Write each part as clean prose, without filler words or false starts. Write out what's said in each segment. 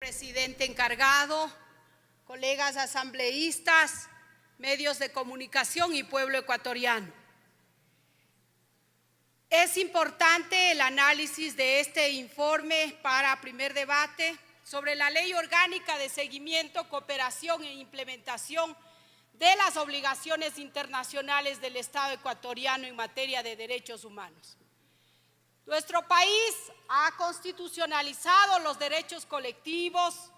Presidente encargado, colegas asambleístas, medios de comunicación y pueblo ecuatoriano. Es importante el análisis de este informe para primer debate sobre la Ley Orgánica de Seguimiento, Cooperación e Implementación de las obligaciones internacionales del Estado ecuatoriano en materia de derechos humanos. Nuestro país ha constitucionalizado los derechos colectivos,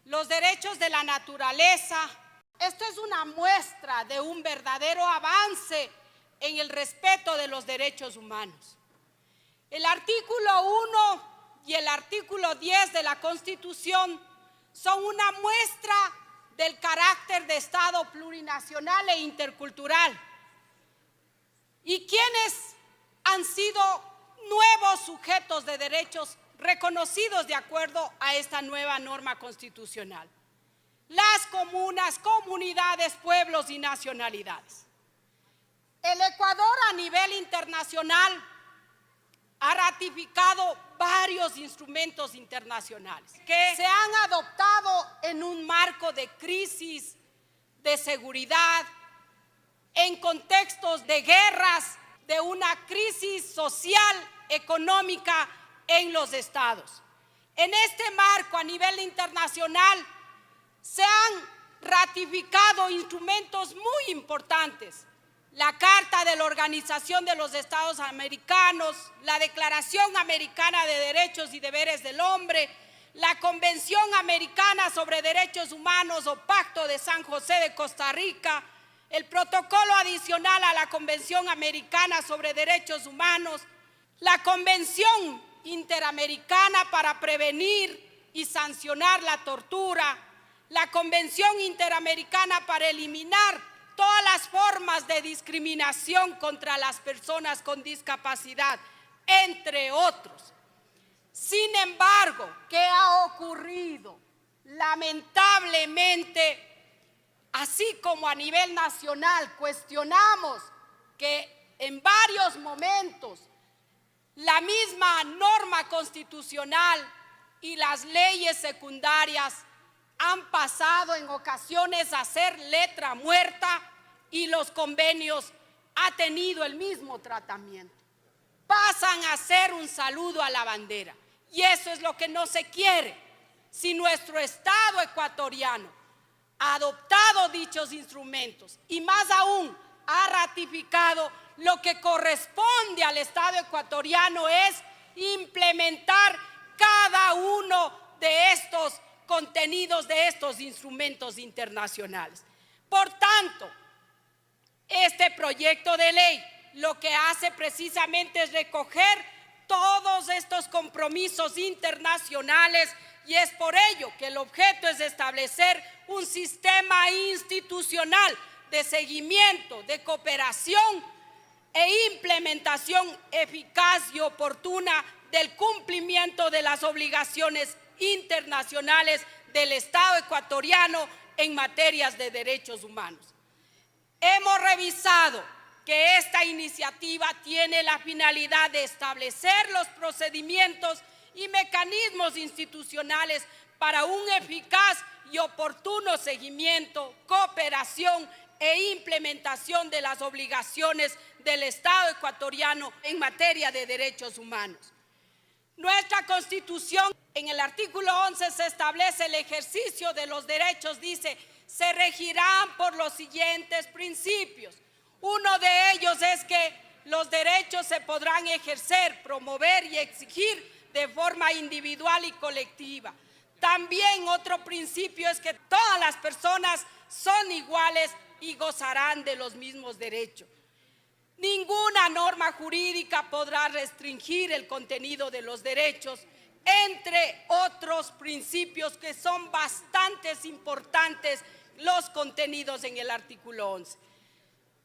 los derechos de la naturaleza. Esto es una muestra de un verdadero avance en el respeto de los derechos humanos. El artículo 1 y el artículo 10 de la Constitución son una muestra del carácter de Estado plurinacional e intercultural. ¿Y quiénes han sido nuevos sujetos de derechos reconocidos de acuerdo a esta nueva norma constitucional? Las comunas, comunidades, pueblos y nacionalidades. El Ecuador a nivel internacional ha ratificado varios instrumentos internacionales que se han adoptado en un marco de crisis, de seguridad, en contextos de guerras, de una crisis social, económica en los estados. En este marco a nivel internacional se han ratificado instrumentos muy importantes: la Carta de la Organización de los Estados Americanos, la Declaración Americana de Derechos y Deberes del Hombre, la Convención Americana sobre Derechos Humanos o Pacto de San José de Costa Rica, el Protocolo Adicional a la Convención Americana sobre Derechos Humanos, la Convención Interamericana para prevenir y sancionar la tortura, la Convención Interamericana para eliminar todas las formas de discriminación contra las personas con discapacidad, entre otros. Sin embargo, ¿qué ha ocurrido? Lamentablemente, así como a nivel nacional cuestionamos que en varios momentos la misma norma constitucional y las leyes secundarias han pasado en ocasiones a ser letra muerta y los convenios han tenido el mismo tratamiento. Pasan a ser un saludo a la bandera, y eso es lo que no se quiere. Si nuestro Estado ecuatoriano ha adoptado dichos instrumentos y más aún ha ratificado, lo que corresponde al Estado ecuatoriano es implementar cada uno de estos contenidos, de estos instrumentos internacionales. Por tanto, este proyecto de ley lo que hace precisamente es recoger todos estos compromisos internacionales, y es por ello que el objeto es establecer un sistema institucional de seguimiento, de cooperación e implementación eficaz y oportuna del cumplimiento de las obligaciones internacionales del Estado ecuatoriano en materias de derechos humanos. Hemos revisado que esta iniciativa tiene la finalidad de establecer los procedimientos y mecanismos institucionales para un eficaz y oportuno seguimiento, cooperación e implementación de las obligaciones del Estado ecuatoriano en materia de derechos humanos. Nuestra Constitución, en el artículo 11, se establece el ejercicio de los derechos, dice, se regirán por los siguientes principios. Uno de ellos es que los derechos se podrán ejercer, promover y exigir de forma individual y colectiva. También otro principio es que todas las personas son iguales y gozarán de los mismos derechos. Ninguna norma jurídica podrá restringir el contenido de los derechos, entre otros principios que son bastante importantes los contenidos en el artículo 11.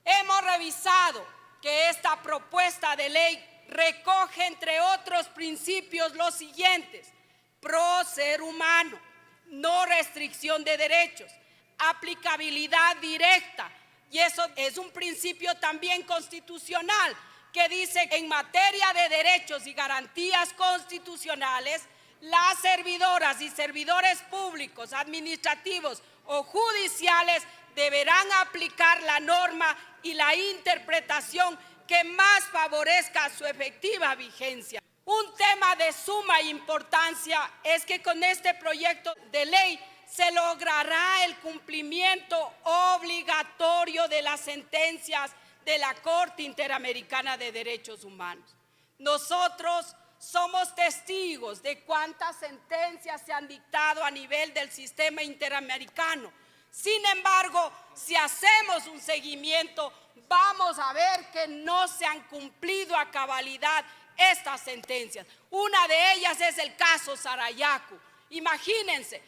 Hemos revisado que esta propuesta de ley recoge, entre otros principios, los siguientes: pro ser humano, no restricción de derechos, aplicabilidad directa, y eso es un principio también constitucional que dice que en materia de derechos y garantías constitucionales, las servidoras y servidores públicos, administrativos o judiciales deberán aplicar la norma y la interpretación que más favorezca su efectiva vigencia. Un tema de suma importancia es que con este proyecto de ley se logrará el cumplimiento obligatorio de las sentencias de la Corte Interamericana de Derechos Humanos. Nosotros somos testigos de cuántas sentencias se han dictado a nivel del sistema interamericano. Sin embargo, si hacemos un seguimiento, vamos a ver que no se han cumplido a cabalidad estas sentencias. Una de ellas es el caso Sarayaku. Imagínense,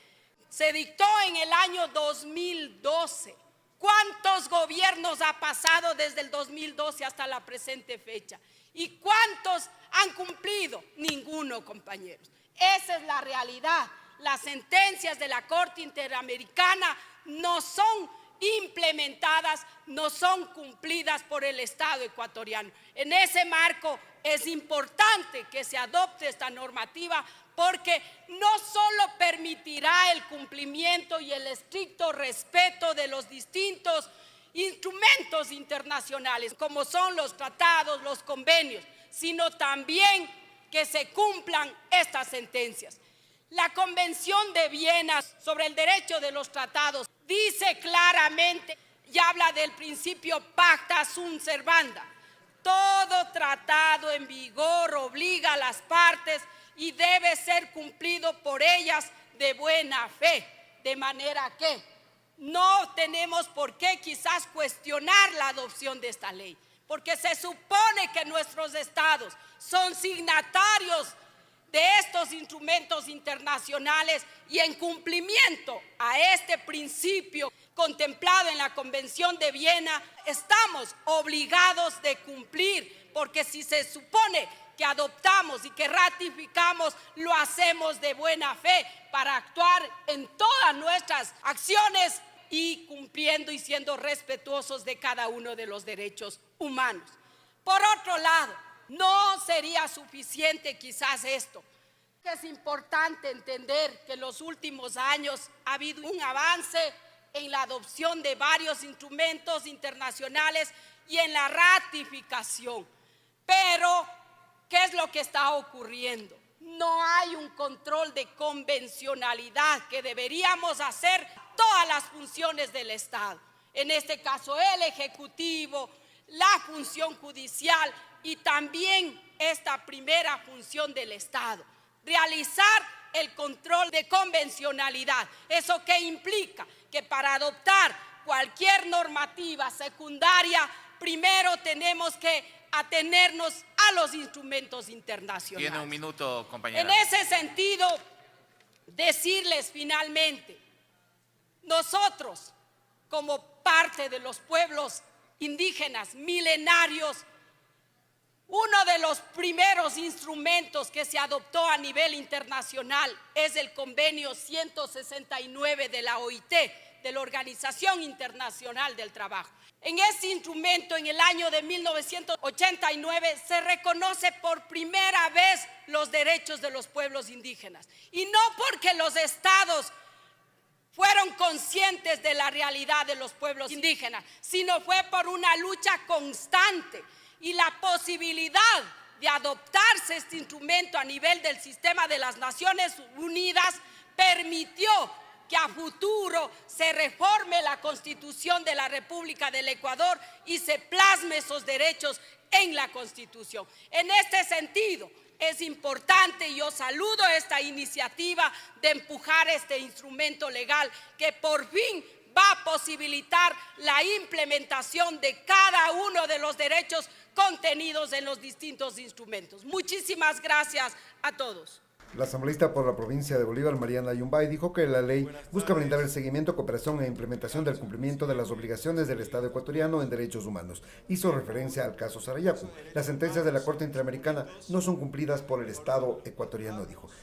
se dictó en el año 2012. ¿Cuántos gobiernos ha pasado desde el 2012 hasta la presente fecha? ¿Y cuántos han cumplido? Ninguno, compañeros. Esa es la realidad. Las sentencias de la Corte Interamericana no son implementadas, no son cumplidas por el Estado ecuatoriano. En ese marco es importante que se adopte esta normativa porque no solo permitirá el cumplimiento y el estricto respeto de los distintos instrumentos internacionales, como son los tratados, los convenios, sino también que se cumplan estas sentencias. La Convención de Viena sobre el derecho de los tratados dice claramente y habla del principio pacta sunt servanda. Todo tratado en vigor obliga a las partes y debe ser cumplido por ellas de buena fe, de manera que no tenemos por qué quizás cuestionar la adopción de esta ley, porque se supone que nuestros estados son signatarios de estos instrumentos internacionales y en cumplimiento a este principio contemplado en la Convención de Viena, estamos obligados de cumplir, porque si se supone que adoptamos y que ratificamos, lo hacemos de buena fe para actuar en todas nuestras acciones y cumpliendo y siendo respetuosos de cada uno de los derechos humanos. Por otro lado, no sería suficiente quizás esto. Es importante entender que en los últimos años ha habido un avance en la adopción de varios instrumentos internacionales y en la ratificación. Pero, ¿qué es lo que está ocurriendo? No hay un control de convencionalidad que deberíamos hacer todas las funciones del Estado. En este caso, el Ejecutivo, la función judicial y también esta primera función del Estado, realizar el control de convencionalidad. ¿Eso qué implica? Que para adoptar cualquier normativa secundaria, primero tenemos que atenernos a los instrumentos internacionales. Tiene un minuto, compañera. En ese sentido, decirles finalmente, nosotros, como parte de los pueblos indígenas milenarios, uno de los primeros instrumentos que se adoptó a nivel internacional es el convenio 169 de la OIT, de la Organización Internacional del Trabajo. En este instrumento, en el año de 1989, se reconoce por primera vez los derechos de los pueblos indígenas. Y no porque los estados fueron conscientes de la realidad de los pueblos indígenas, sino fue por una lucha constante y la posibilidad de adoptarse este instrumento a nivel del sistema de las Naciones Unidas permitió que a futuro se reforme la Constitución de la República del Ecuador y se plasme esos derechos en la Constitución. En este sentido, es importante y yo saludo esta iniciativa de empujar este instrumento legal que por fin va a posibilitar la implementación de cada uno de los derechos contenidos en los distintos instrumentos. Muchísimas gracias a todos. La asambleísta por la provincia de Bolívar, Mariana Yumbay, dijo que la ley busca brindar el seguimiento, cooperación e implementación del cumplimiento de las obligaciones del Estado ecuatoriano en derechos humanos. Hizo referencia al caso Sarayaku. Las sentencias de la Corte Interamericana no son cumplidas por el Estado ecuatoriano, dijo.